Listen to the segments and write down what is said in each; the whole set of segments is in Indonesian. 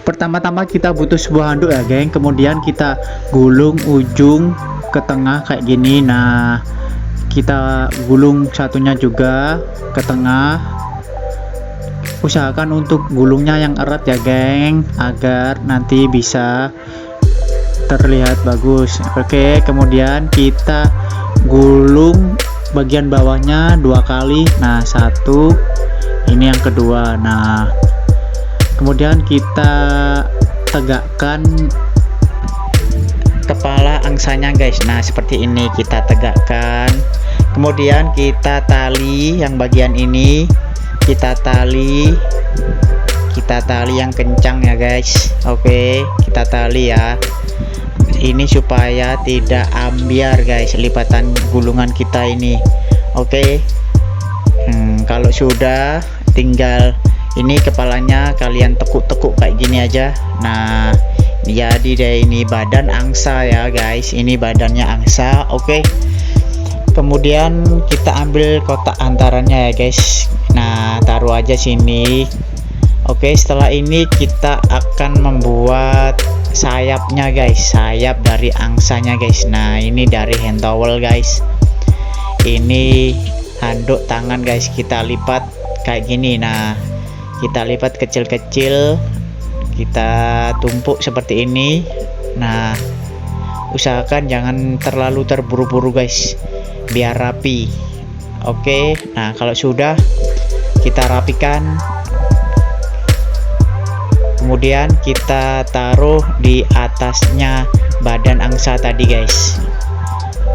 Pertama-tama kita butuh sebuah handuk ya geng, kemudian kita gulung ujung ke tengah kayak gini. Nah, kita gulung satunya juga ke tengah. Usahakan untuk gulungnya yang erat ya geng, agar nanti bisa terlihat bagus. Oke, kemudian kita gulung bagian bawahnya 2 kali. Nah, 1, ini yang kedua. Nah, kemudian kita tegakkan kepala angsanya guys. Nah, seperti ini kita tegakkan. Kemudian kita tali yang bagian ini, kita tali yang kencang ya guys. Oke, kita tali ya. Ini supaya tidak ambiar guys lipatan gulungan kita ini. Oke. Kalau sudah, tinggal ini kepalanya kalian tekuk-tekuk kayak gini aja. Nah, jadi deh ini badan angsa ya guys. Ini badannya angsa. Oke. Kemudian kita ambil kotak antarannya ya guys. Nah, taruh aja sini. Oke, setelah ini kita akan membuat sayapnya guys. Sayap dari angsanya guys. Nah, ini dari hand towel guys. Ini handuk tangan guys, kita lipat kayak gini. Nah, kita lipat kecil-kecil, kita tumpuk seperti ini. Nah, usahakan jangan terlalu terburu-buru guys, biar rapi. Oke, nah kalau sudah kita rapikan, kemudian kita taruh di atasnya badan angsa tadi guys.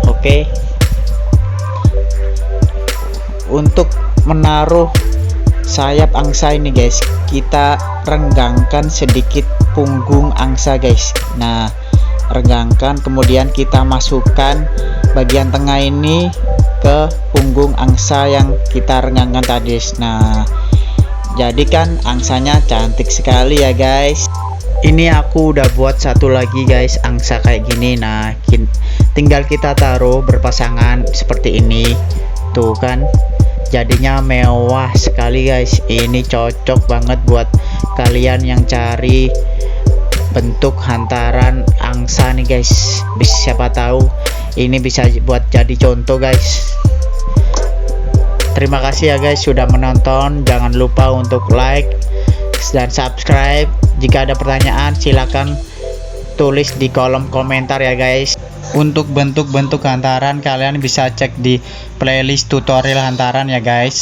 Oke, untuk menaruh sayap angsa ini guys, kita renggangkan sedikit punggung angsa guys. Nah, renggangkan, kemudian kita masukkan bagian tengah ini ke punggung angsa yang kita renggangkan tadi. Nah, jadikan angsanya cantik sekali ya guys. Ini aku udah buat satu lagi guys, angsa kayak gini. Nah, tinggal kita taruh berpasangan seperti ini. Tuh kan, jadinya mewah sekali guys. Ini cocok banget buat kalian yang cari bentuk hantaran angsa nih guys. Siapa tahu ini bisa buat jadi contoh guys. Terima kasih ya guys sudah menonton. Jangan lupa untuk like dan subscribe. Jika ada pertanyaan silakan tulis di kolom komentar ya guys. Untuk bentuk-bentuk hantaran kalian bisa cek di playlist tutorial hantaran ya guys.